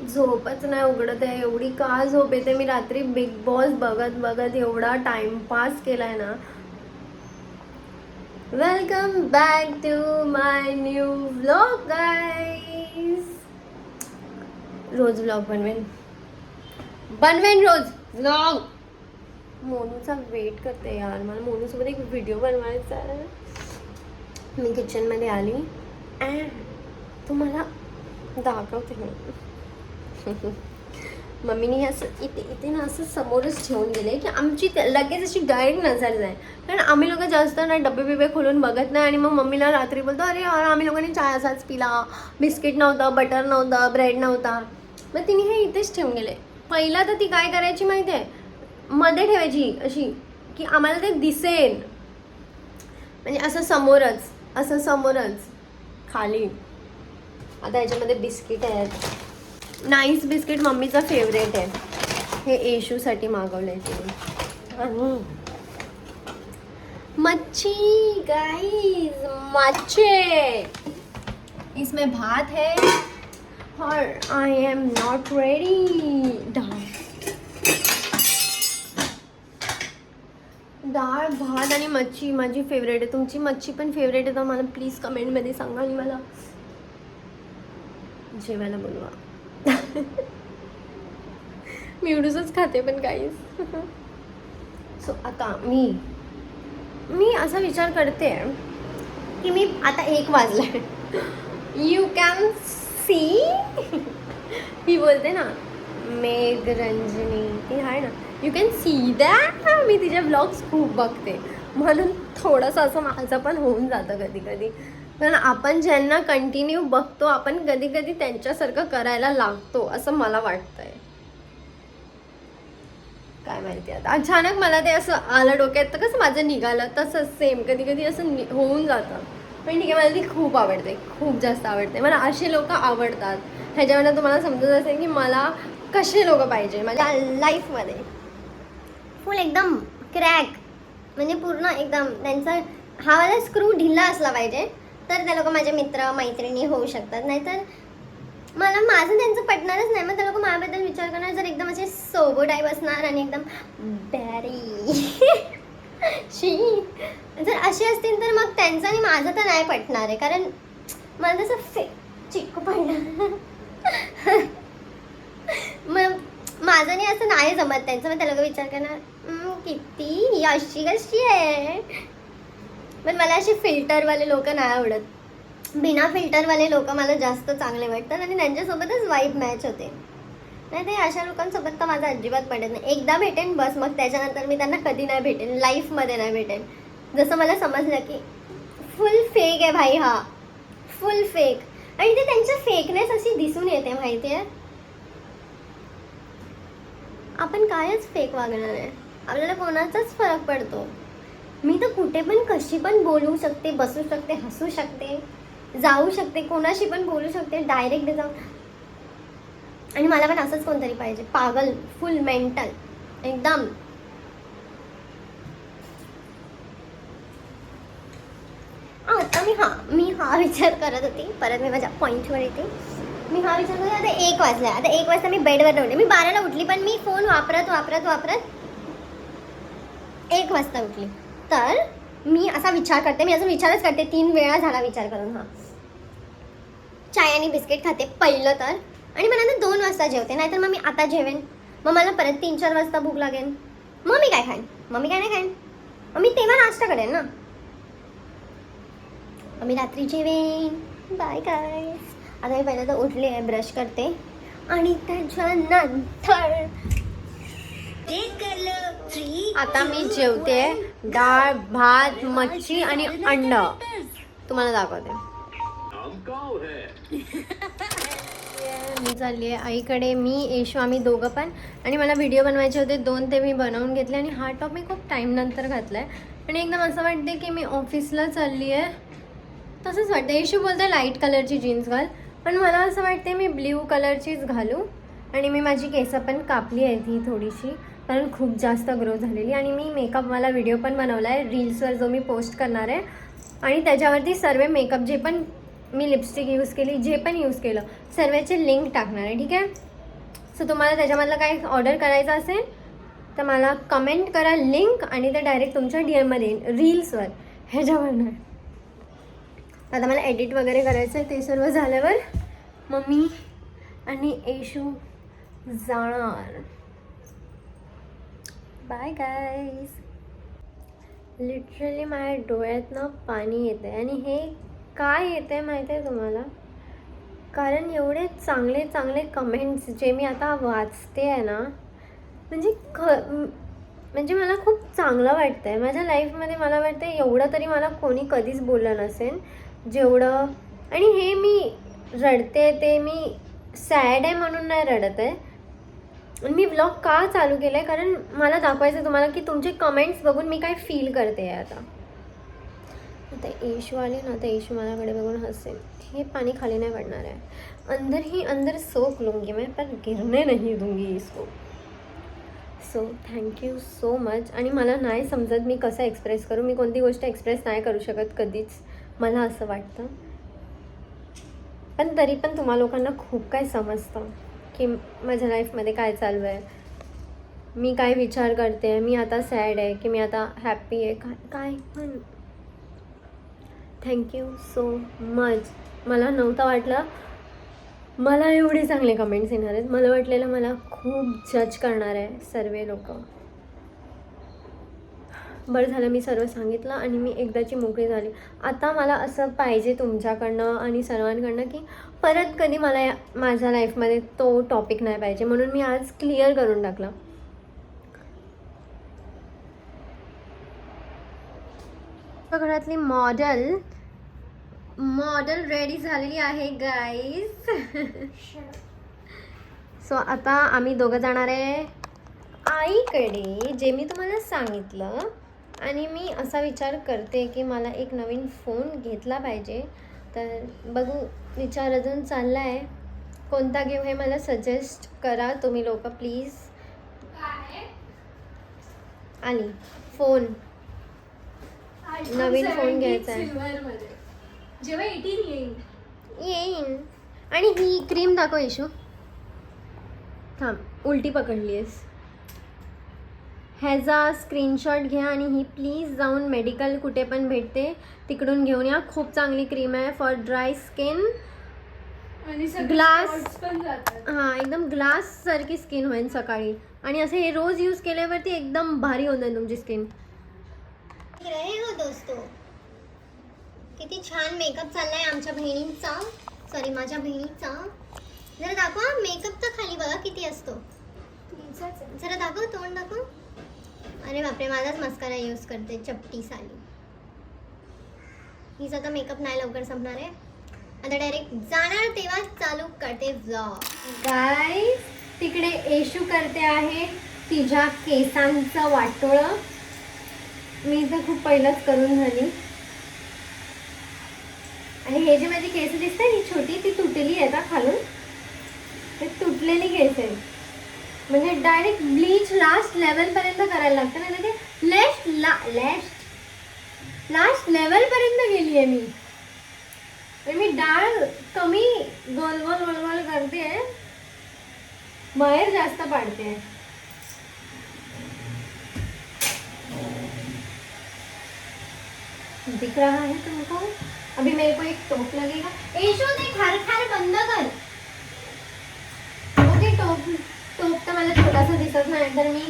झोपच नाही उघडत आहे. एवढी का झोप येते. मी रात्री बिग बॉस बघत बघत एवढा टाइमपास केलाय ना. Welcome back to my new vlog guys. रोज व्लॉग बनवेन रोज व्लॉग. मोनूचा वेट करते यार. मला मोनूसोबत एक व्हिडिओ बनवायचा आहे. मी किचनमध्ये आली. तुम्हाला दाखवते मी. मम्मीने असं इथे ना असं समोरच ठेवून गेले की आमची लगेच अशी डायरेक्ट नजर जाईल. कारण आम्ही लोक जास्त ना डबे बिबे खोलून बघत नाही. आणि मग मम्मीला रात्री बोलतो अरे यार आम्ही लोकांनी चाय असाच पिला, बिस्किट नव्हतं, बटर नव्हतं, ब्रेड नव्हता. मग तिने हे इथेच ठेवून गेले. पहिला तर ती काय करायची माहिती आहे, मध्ये ठेवायची अशी की आम्हाला ते दिसेल. म्हणजे असं समोरच खाली. आता याच्यामध्ये बिस्किट आहेत. नाईस बिस्किट मम्मीचा फेवरेट आहे. हे येशूसाठी मागवलंय तिने. आणि मच्छी गाइस, मच्छी. इसमें भात है और आई एम नॉट रेडी. डाळ भात आणि मच्छी माझी फेवरेट आहे. तुमची मच्छी पण फेवरेट आहे तर मला प्लीज कमेंटमध्ये सांगा आणि मला जेवायला बोलवा. मी एवढंच खाते पण काहीच. सो आता मी असा विचार करते की मी आता 1 वाजलाय. You can see. ही बोलते ना मेघरंजनी, ती आहे ना, यू कॅन सी दॅट. मी तिचे व्लॉग्स खूप बघते म्हणून थोडंसं असं माझं पण होऊन जातं कधी कधी. कारण आपण ज्यांना कंटिन्यू बघतो आपण कधी कधी त्यांच्यासारखं करायला लागतो असं मला वाटतंय. काय माहिती आता अचानक मला ते असं आलं डोक्यात. तर कसं माझं निघालं तसंच सेम कधी कधी असं होऊन जातं. पण ठीक आहे, मला ती खूप आवडते, खूप जास्त आवडते. मला असे लोक आवडतात. ह्याच्यावरनं तुम्हाला समजत असेल की मला कसे लोक पाहिजे माझ्या लाईफमध्ये. फुल एकदम क्रॅक, म्हणजे पूर्ण एकदम त्यांचा हा वाला स्क्रू ढिला असला पाहिजे तर ते लोक माझे मित्र मैत्रिणी होऊ शकतात. नाहीतर मला माझं त्यांचं पटणारच नाही. मग ते लोक माझ्याबद्दल विचार करणार जर एकदम असे सोबो टाईप असणार आणि एकदम बॅरी शी जर असे असतील तर मग त्यांचं आणि माझं तर नाही पटणार आहे. कारण मला तसं चिक्कू पडणार. मग माझं नाही असं नाही जमत त्यांचं. मग ते लोक विचार करणार किती अशी कशी आहे. पण मला असे फिल्टरवाले लोक नाही आवडत. बिना फिल्टरवाले लोक मला जास्त चांगले वाटतात आणि त्यांच्यासोबतच वाईब मॅच होते. नाही ते अशा लोकांसोबत तर माझं अजिबात पडत नाही. एकदा भेटेन बस, मग त्याच्यानंतर मी त्यांना कधी नाही भेटेन, लाईफमध्ये नाही भेटेन. जसं मला समजलं की फुल फेक आहे भाई, हा फुल फेक. आणि ते त्यांचं फेकनेस अशी दिसून येते माहिती आहे. आपण कायच फेक वागणार आहे, आपल्याला कोणाचाच फरक पडतो. मी तर कुठे पण कशी पण बोलू शकते, बसू शकते, हसू शकते, जाऊ शकते, कोणाशी पण बोलू शकते डायरेक्ट जाऊन. आणि मला पण असंच कोणतरी पाहिजे, पागल, फुल मेंटल एकदम. आता मी हा विचार करत होती. परत मी माझ्या पॉईंटवर येते. मी हा विचार करत आता 1 वाजला. आता 1 वाजता मी बेडवर नव्हते. मी 12ला उठली पण मी फोन वापरत 1 वाजता उठली. तर मी असा विचार करते, मी अजून विचारच करते. 3 वेळा झाला विचार करून. चाय आणि बिस्किट खाते पहिलं तर, आणि मला नंतर 2 वाजता जेवते. नाहीतर मग मी आता जेवेन, मग मला परत 3-4 वाजता भूक लागेल. मग मी काय खाईन, मग मी काय नाही खाईन, मग मी तेव्हा नाश्ता करेन ना, मग मी रात्री जेवेन. बाय गाईस. आता मी पहिलं तर उठले आहे, ब्रश करते आणि त्याच्यानंतर आता मी जेवते. डाळ भात मच्छी आणि अंड तुम्हाला दाखवते. मी चालली आहे आईकडे. मी येशू आम्ही दोघं पण. आणि मला व्हिडिओ बनवायचे होते 2, ते मी बनवून घेतले. आणि हा टॉप मी खूप टाईम नंतर घातला आहे. आणि एकदम असं वाटते की मी ऑफिसला चालली आहे तसंच वाटतं. येशू बोलते लाईट कलरची जीन्स घाल, पण मला असं वाटते मी ब्ल्यू कलरचीच घालू. आणि मी माझी केसं पण कापली आहे ती थोडीशी, कारण खूप जास्त ग्रो झालेली. आणि मी मेकअपवाला व्हिडिओ पण बनवला आहे रील्सवर, जो मी पोस्ट करणार आहे. आणि त्याच्यावरती सर्व मेकअप जे पण मी लिपस्टिक यूज केली, जे पण यूज केलं सर्वांचे लिंक टाकणार आहे, ठीक आहे. सो तुम्हाला त्याच्यामधलं काही ऑर्डर करायचं असेल तर मला कमेंट करा लिंक, आणि ते डायरेक्ट तुमच्या DM-मध्ये येईल, रील्सवर, ह्याच्यावर नाही. आता मला एडिट वगैरे करायचं आहे, ते सर्व झाल्यावर मम्मी आणि येशू जाणार. Bye guys. लिटरली माझ्या डोळ्यातनं पाणी येतं आहे, आणि हे काय येतं आहे माहीत आहे तुम्हाला, कारण एवढे चांगले चांगले कमेंट्स जे मी आता वाचते आहे ना, म्हणजे मला खूप चांगलं वाटतं आहे. माझ्या लाईफमध्ये मला वाटतं आहे एवढं तरी मला कोणी कधीच बोललं नसेल जेवढं. आणि हे मी रडते ते मी सॅड आहे म्हणून नाही रडत आहे. मी व्लॉग का चालू केलं आहे, कारण मला दाखवायचं तुम्हाला की तुमचे कमेंट्स बघून मी काय फील करते आहे. आता येशू आले ना, तर येशू माझ्याकडे बघून हसेल. हे पाणी खाली नाही पडणार आहे, अंदर ही अंदर सोख लूँगी मैं, पर गिरने नहीं दूंगी इसको. So thank you so much. आणि मला नाही समजत मी कसं एक्सप्रेस करू, मी कोणती गोष्ट एक्सप्रेस नाही करू शकत कधीच, मला असं वाटतं. पण तरी पण तुम्हा लोकांना खूप काय समजतं की माझ्या लाईफमध्ये काय चालू आहे, मी काय विचार करते, मी आता सॅड आहे की मी आता हॅप्पी आहे, काय पण. Thank you so much. मला नव्हतं वाटलं मला एवढे चांगले कमेंट्स येणार आहेत. मला वाटलेलं मला खूप जज करणार आहे सर्व लोक. बरं झालं मी सर्व सांगितलं आणि मी एकदाची मोकळी झाली. आता मला असं पाहिजे तुमच्याकडनं आणि सर्वांकडनं की परत कधी मला माझ्या लाईफमध्ये तो टॉपिक नाही पाहिजे, म्हणून मी आज क्लिअर करून टाकलं. घरातली मॉडेल रेडी झालेली आहे गाईज. सो आता आम्ही दोघं जाणार आहे आईकडे, जे मी तुम्हाला सांगितलं. आणि मी असा विचार करते की मला एक नवीन फोन घेतला पाहिजे, तर बघू, विचार अजून चालला आहे कोणता घेऊ हे मला सजेस्ट करा तुम्ही लोक प्लीज. आली फोन, नवीन फोन घ्यायचा आहे जेव्हा 18 येईन. आणि ही क्रीम दाखव येशू. थांब, उलटी पकडली आहेस. ह्याचा स्क्रीनशॉट घ्या आणि ही प्लीज जाऊन मेडिकल कुठे पण भेटते तिकडून घेऊन या. खूप चांगली क्रीम आहे फॉर ड्राय स्किन. आणि ग्लास पण जातात. हां, एकदम ग्लास सारखी स्किन होईल सकाळी. आणि असे हे रोज यूज केल्यावरती एकदम भारी होणार तुमची स्किन. हो दोस्तो, किती छान मेकअप चाललाय आमच्या बहिणींचा, सॉरी माझ्या बहिणीचा. जरा दाखवा मेकअपचा खाली बघा किती असतो. जरा दाखव, तोंड दाखव. अरे बापरे, माझाच मस्कारा यूज करते चपटी साली. हीच आता मेकअप नाही लवकर संपणार आहे. आता डायरेक्ट जाणार तेव्हा चालू करते व्लॉग. गाईज, तिकडे येशू करते आहे तिच्या केसांचं वाटोळं. मी तर खूप पहिलंच करून झाली. आणि हे जे माझी केस दिसते ही छोटी, ती तुटली आहे का खालून, ते तुटलेली केस आहे. म्हणजे डायरेक्ट ब्लीच लास्ट लेवलपर्यंत करायला लागतं ना, ते लास्ट लेवलपर्यंत गेली आहे मी. मी डाळ कमी गोलगोल करते, बाहेर जास्त पाडते. दिख रहा है तुमको? अभी मेरे को एक टोप लगेगा. येशू, ते खार बंद कर. ते टोप तर मला छोटासा दिसत नाही, तर मी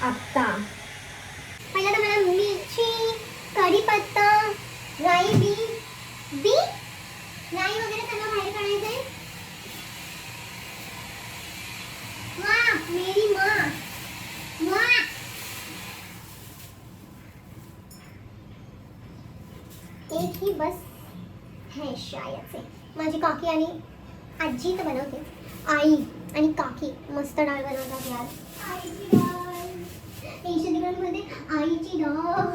आता पहिला तर मला मिरची, कढीपत्ता, राई वगैरे सगळं बाहेर काढायचंय. मेरी माँ एक ही बस है शायद से. माझी काकी आणि आजी तर बनवते, आई आणि काकी मस्त डाळ बनवतात यार. आईची डाळ, एशियन दिवाळीमध्ये आईची डाळ.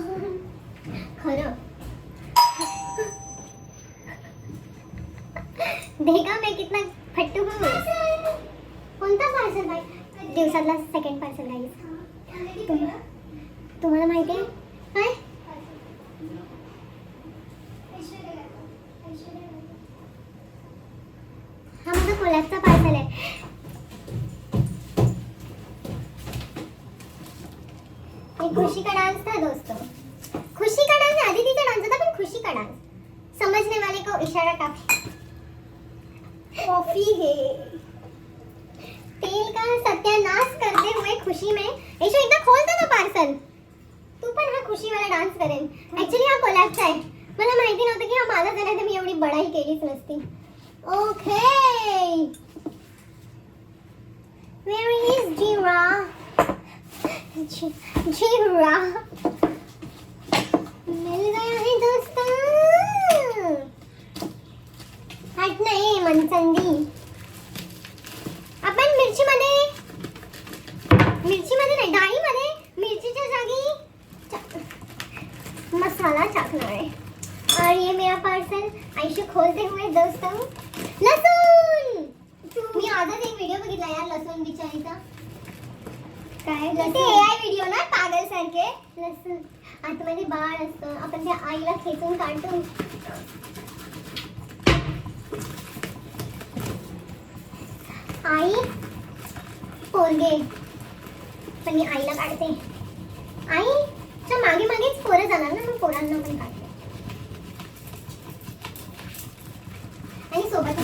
खरं देखा मैं कितना फट्टू हूँ. कोणता फास्ट पार्सल बाय दिवसातला सेकंड पार्सल गाईज. तुम्हाला माहिती आहे काय? हा माझा कोलॅबचा पार्सल आहे. खुशी का डांस था दोस्तों. खुशी का डांस आदितीचा डांस होता पण खुशी का डांस. समझने वाले को इशारा काफी. कॉफी है. तेल का सत्यानाश करते हुए खुशी में. ऐशो एकदा खोलतो ना पार्सल. तू पण हा खुशी वाला डान्स करेन. ऍक्च्युली हा कोलॅबचा आहे. मला माहिती नव्हतं की हा माझा झाला तर मी एवढी बडाई केलीच नसती. Okay. Where is Jira? Jira. मिल गया है दोस्तों. हट नाही मनचंदी. आपण मिरचीमध्ये नाही डाळीमध्ये मिरचीच्या जागी मसाला टाकणार आहे. और ये मेरा पार्सल आयशू खोलते हुए दोस्तों. लसूण. मी आजच एक व्हिडिओ बघितला यार लसूण बिचारीचा. काय ते AI व्हिडिओ ना पागल सारखे. लसूण आतमध्ये बाळ असतं. आपण त्या आईला खेचून काढतो. आई पोरगे पण मी आईला काढते. आईच्या मागे मागेच पोरं जाणार ना मग पोरांना पण काढते. आणि सोबत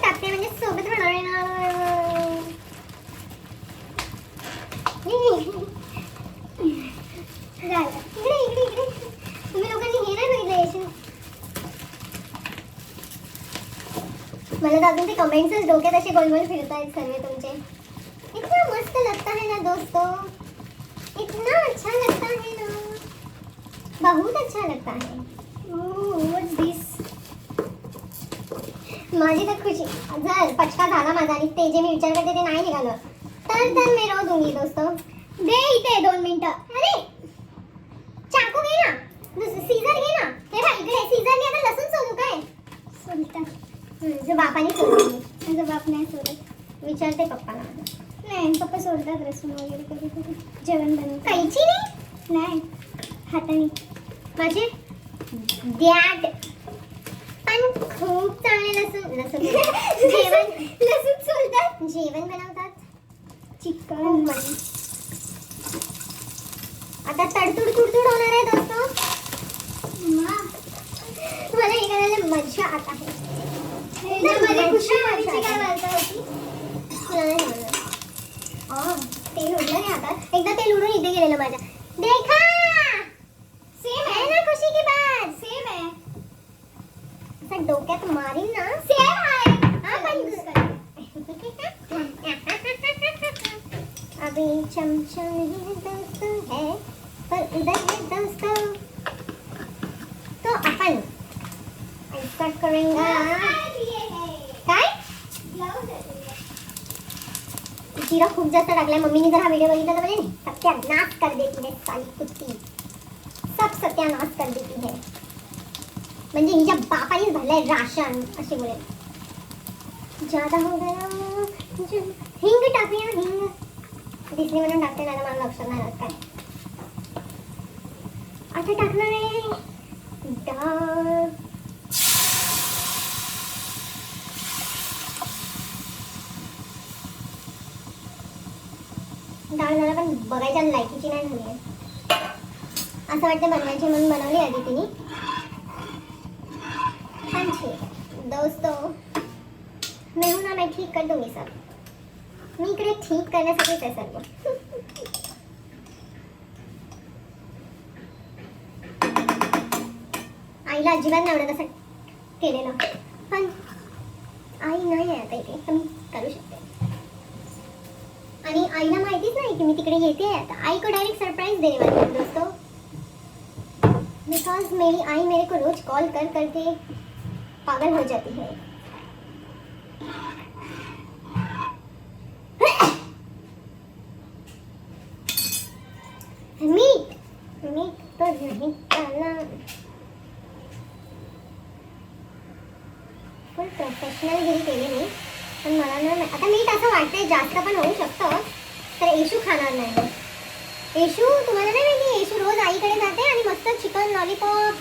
टाकते म्हणजे सोबत इकडे तुम्ही लोकांनी हे नाही बघितलं याची. मला तर अजून ते कमेंट्सच डोक्यात असे गोल गोल फिरतायत सर्व तुमचे. इतना मस्त लगता है ना दोस्तों. इतना अच्छा लगता है ना. बहुत अच्छा लगता है. व्हाट्स दिस. माझी तर खुशी. जर पचका झाला माझा आणि ते जे मी विचार करते ते नाही निघालं तर मी रो दूंगी दोस्तों. दे इथे 2 मिनिटं. अरे चाकू घे ना. सीझर घे ना. हे बघ इकडे सीझरने आता लसूण सोलू काय. सोलतात. जो बापाने सोडली. माझा बाप नाही सोडत. विचारते पप्पाला. नाही पप्पा सोडतात लसूण वगैरे कधी कधी. जेवण बनवतात. कैची नाही हाताने. माझे डॅड पण खूप चांगले लसूण जेवण सोलतात. जेवण बनवतात. चिकन आता तडतुड तुडतुड होणार आहे दोस्तों. मला हे करायला मजा आता आहे. मध्ये खुशी मारीची काय वार्ता होती. तेल उडलं नाही आता. एकदा तेल उडून इथे गेलेलं माझ्या. देखा सेम आहे ना खुशी की बात. सेम आहे. असं डोक्यात मारीन ना. सेम आहे. हा पण अभी चमचम नहीं दोस्तों है पर उधर है दोस्तों. तो अपन ऐसा करेंगे. काय जिरा खूप जास्त टाकलाय. मम्मीने जर हा व्हिडिओ बघितला तर म्हणजे सत्यानाश कर देती है साली कुत्ती. सब सत्यानाश कर देती है. म्हणजे हिच्या बापानेच भरलंय राशन असे बोले. ज्यादा हो गया. हिंग टाकूया. हिंग दिसली म्हणून टाकते ना. मला लक्षात नाही राहत काय. आता टाकणार आहे डाळ. डाळ मला पण बघायच्या लायकीची नाही झाली आहे. असं वाटतं बनवायची म्हणून बनवली आधी तिने. पण ठीक दोस्तों मैं हूं ना. मैं ठीक कर दूंगी सब. मी इकडे ठीक करण्यासाठीच आहे सर्व. आईला अजिबात नाही आवडत असं केलेलं. पण आई नाही आहे आता इथे तर मी करू शकते. आणि आईला माहितीच नाही की मी तिकडे येते आता. आई को डायरेक्ट सरप्राइज देने वाली हूँ दोस्तों. बिकॉज मेरी आई मेरे को रोज कॉल कर करके पागल हो जाती है. मीट तो नहीं खाना. फुल प्रोफेशनल गिरी केली मी. पण मला नाही आता मीठ असं वाटतंय जास्त पण होऊ शकतं, तर येशू खाणार नाही. येशू तुम्हाला नाही माहिती, येशू रोज आईकडे जाते आणि मस्त चिकन लॉलीपॉप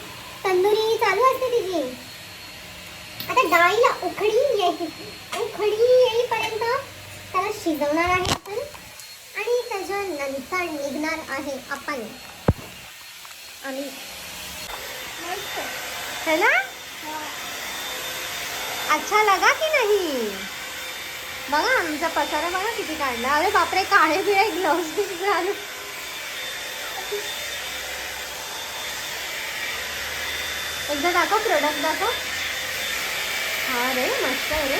तंदुरी चालू असते तिची. आता डाळीला उखडी येईपर्यंत त्याला शिजवणार आहे आपण आणि त्याच्यानंतर निघणार आहे आपण. आणि है ना, अच्छा लगा की नाही. बघा आमचा पसारा बघा किती काढला. अरे बापरे, काळे बिळे ग्लोव्स बिस घालून. एकदा दाखव, प्रोडक्ट दाखव. हा रे मस्त आहे रे.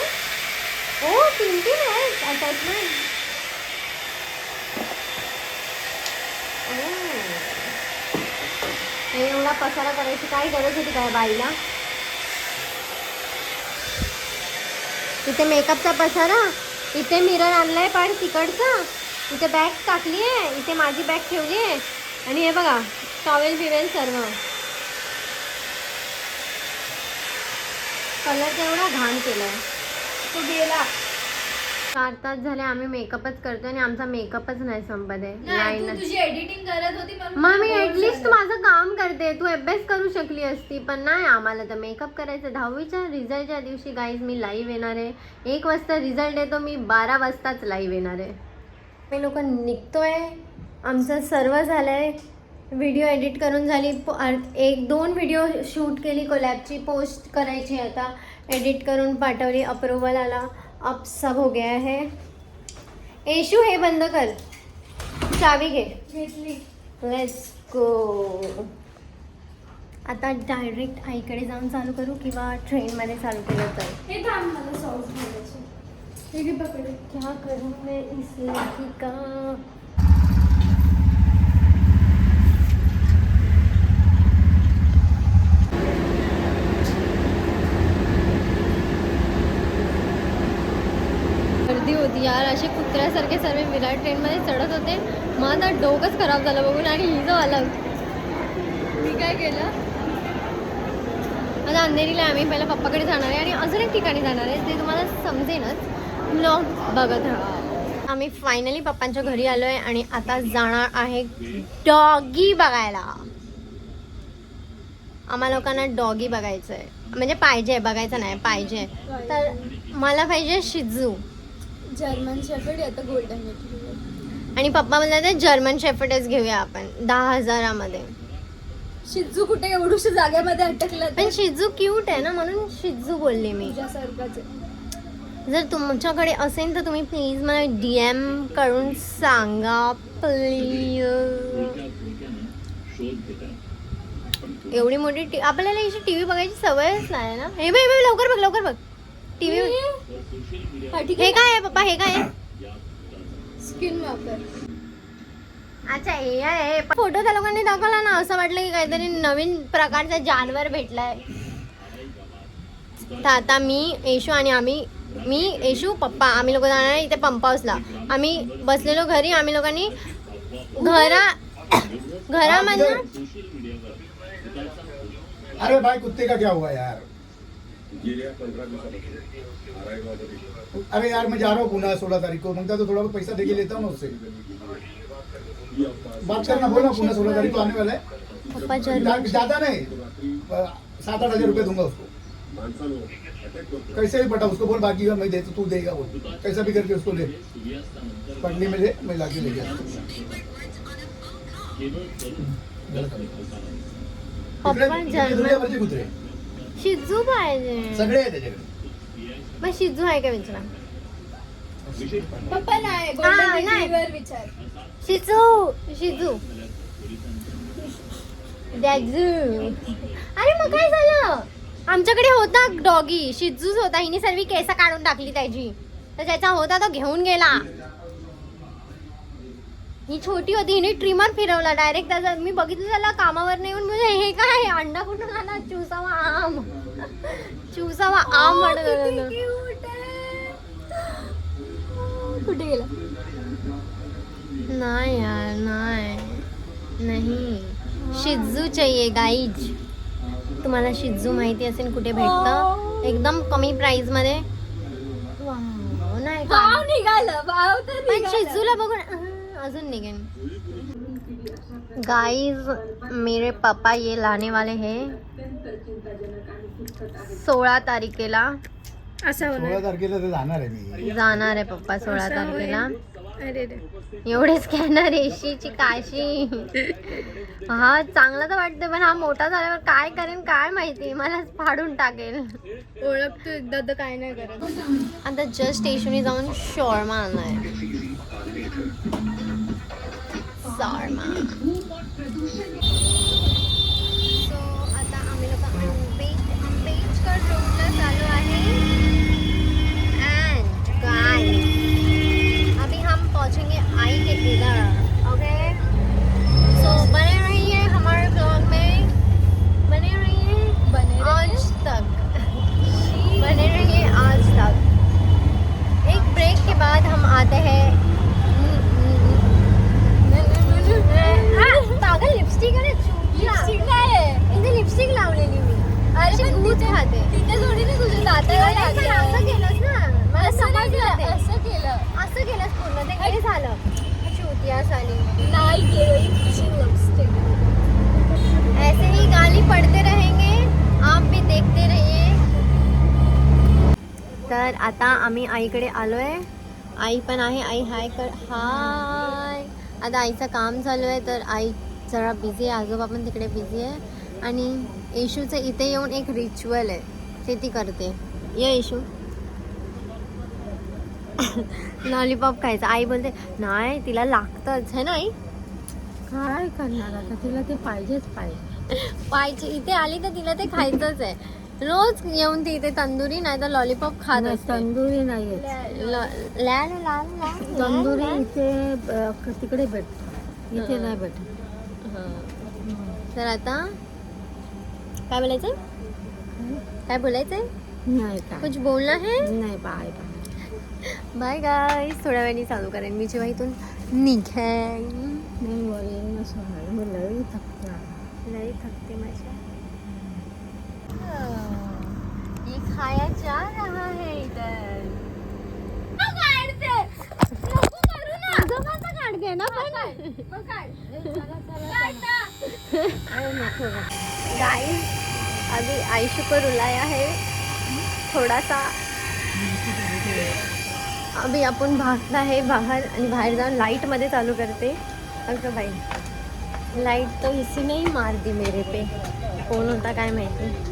ओ 3 आहेत अटॅचमेंट. एवढा पसारा करायची काय गरज होती काय बाईला. इथे मेकअपचा पसारा, इथे मिरर आणलाय पाड तिकडचा, इथे बॅग टाकली आहे, इथे माझी बॅग ठेवली आहे आणि हे बघा टॉवेल बिवेल सर्व. कलर एवढा घाण केलाय. तू गेला 4 तास झाले आम्ही मेकअपच करतोय आणि आमचा मेकअपच नाही संपत आहे. नाही, तू लाईन तुझी एडिटिंग करत होती म्हणून मग मी बोर ऍटलिस्ट झालं. माझं काम करते, तू अभ्यास करू शकली असती. पण नाही, आम्हाला तर मेकअप करायचं. 10वीच्या रिझल्टच्या दिवशी गाईज मी लाईव्ह येणार आहे. 1 वाजता रिझल्ट येतो, मी 12 वाजताच लाईव्ह येणार आहे. मी लोक निघतोय, आमचं सर्व झालंय. व्हिडिओ एडिट करून झाली, 1-2 व्हिडिओ शूट केली, कोलॅबची पोस्ट करायची, आता एडिट करून पाठवली, अप्रूव्हल आला, अब सब हो गया है. येशू हे बंद कर, चावी घे. घेतली. Let's go. आता डायरेक्ट आईकडे जाऊन चालू करू किंवा ट्रेनमध्ये चालू केलं तर. हे थांब, मला सॉस घालायचे. हे घे पकडे. क्या करूँ मैं इस लड़की का. गर्दी होती यार, असे कुत्र्यासारखे सर्व विराट ट्रेनमध्ये चढत होते. मग आता डोकंच खराब झालं बघून. आणि ही जो आलं, मी काय केलं, आता अंधेरीला आम्ही पहिला पप्पाकडे जाणार आहे आणि अजून एक ठिकाणी जाणार आहे, ते तुम्हाला समजेनच. ब्लॉग बघत राहा. आम्ही फायनली पप्पांच्या घरी आलो आहे आणि आता जाणार आहे डॉगी बघायला. आम्हा लोकांना डॉगी बघायचं आहे, म्हणजे पाहिजे, बघायचं नाही पाहिजे. तर मला पाहिजे शिजू जर्मन शेफर्ड आता गोल्डन रिट्रीव्हर. आणि पप्पा म्हणले जर्मन शेफर्डच घेऊया आपण 10,000 शिजू कुठे एवढूशा जागेमध्ये अटकलं पण शिजू क्यूट आहे ना, म्हणून शिजू बोलली मी. तुझ्यासारखाच आहे. जर तुमच्याकडे असेल तर तुम्ही प्लीज मला DM करून सांगा प्लीज. एवढी मोठी आपल्याला याची टीव्ही बघायची सवयच नाही ना. हे बघ लवकर बघ, लवकर बघ टीव्ही. हे काय आहे पप्पा, हे काय आहे. स्किन वापर. अच्छा हे आहे. फोटो त्या लोकांनी दाखवला ना, असं वाटलं की काहीतरी नवीन प्रकारचा जानवर भेटलाय. तर आता मी येशू आणि मी येशू पप्पा आम्ही लोक जाणार इथे पंप हाऊसला. आम्ही बसलेलो घरी, आम्ही लोकांनी घरामधनं. अरे भाई कुत्ते का क्या हुआ यार. अरे यार मैं जा रहा हूँ पुणे 16 तारीख को. मांगता तो थोड़ा बहुत पैसा दे के लेता हूँ ना उससे. बात करना, बोला पुणे 16 तारीख को आने वाला है. पप्पा जर्मन ज्यादा नहीं, 7-8 हजार रुपये दूंगा उसको. कैसे भी पटा उसको बोल, बाकी का मैं दे, तो तू देगा वो. कैसा भी करके उसको ले, पढ़ने में ले, मैं लाके ले गया. पप्पा जर्मन कुत्रे शिजू पाहिजे. सगळे आहे त्याच्याकडे. मग शिजू आहे का विचारा. पप्पा नाही, हा, गोल्डन नाही. रिट्रीव्हर विचार. शिजू डॅगझू. अरे मग काय झालं, आमच्याकडे होता डॉगी, शिजूच होता. हिने सर्व केस काढून टाकली त्याची, तर ज्याचा होता तो घेऊन गेला. ही छोटी होती, हिने ट्रिमर फिरवला डायरेक्ट त्याचा. मी बघितलं त्याला कामावर नाही येऊन, म्हणजे हे काय अंडा कुठून आला. चुसावा आम म्हणत होता. Cute आहे. कुठे गेला. नाही यार नाही. शिजू चाहिए गाईज. तुम्हाला शिजू माहिती असेल कुठे भेटतं, एकदम कमी प्राइस मध्ये. वाव. भाव निघालं भाव तर पण निघालं. शिजूला बघून अजून निघेन. गाइस मेरे पापा ये लाने वाले हैं 16 तारखेला. असं होणार. 16 तारखेला तर जाणार आहे मी. जाणार आहे पप्पा 16 असं तारखेला. अरे रे. एवढे स्कॅनर एशीची काशी. हा चांगला तर वाटतं पण हा मोठा झाल्यावर काय करेन काय माहिती, मलाच फाडून टाकेल. ओळखतो एकदा तर काय नाही करत. आता जस्ट स्टेशनने जाऊन शॉर्मा आणलाय. शॉर्मा. सो आता आम्ही लोक आंबेडकर रोडला चालू आहे. एंड गाइस अभी हम पहुंचेंगे आई के इधर. ओके सो बने रहिए हमारे ब्लॉग में, बने रहिए आज तक, बने रहिए आज तक. एक ब्रेक के बाद हम आते हैं. पागल लिपस्टिक आहे लिपस्टिक नाही आहे. इथे लिपस्टिक लावलेली मी. अशी पण भूत तिथे- खाते. तिथे थोडी ना तुझ्या दाताला पण असं लागलं. केलंस ना, मला असं नाही समजलं केलं, ते. असं केलं असं केलंस पूर्ण ते काही झालं. चुतिया साली. नाही केलं. इतकी लिपस्टिक. ऐसे ही गाली पडते रहेंगे, आप भी देखते रहिए. तर आता आम्ही आईकडे आलोय. आई पण आहे. आई हाय कर. हाय. आता आईचं काम चालू आहे तर आई जरा बिझी आहे. आजोबा पण तिकडे बिझी आहे. आणि येशूचं इथे येऊन एक रिच्युअल आहे ते ती करते. ये येशू. लॉलीपॉप खायचं. आई बोलते नाही तिला लागतंच है ना आई. काय करणार आता, तिला ते पाहिजेच पाहिजे. पाहिजे इथे आली तर तिला ते खायचंच आहे. रोज येऊन ती इथे तंदुरी नाही तर लॉलीपॉप खात असते. तंदुरी नाहीये. तंदुरी इथे तिकडे भेटतो, इथे नाही भेटत. तर आता काय बोलायचंय, काय बोलायचंय, नाही काय कुछ बोलना है. नाही. Bye bye. Bye guys. थोड्या वेळाने चालू करेन मी जेव्हा इथून निघेन. नाही वरील नसणार, मी लई थकणार. लई थकते माझ्या. ये खाया जा रहा है इधर. आजोबाचा काढते ना पण. गाइस अभी आयशू को रुलाया है थोड़ा सा. अभी आपण भागता है बाहर आणि बाहेर जाऊन लाइट मध्ये चालू करते. अगं भाई लाइट तो इसी ने ही मार दी मेरे पे. कोण होता काय माहिती.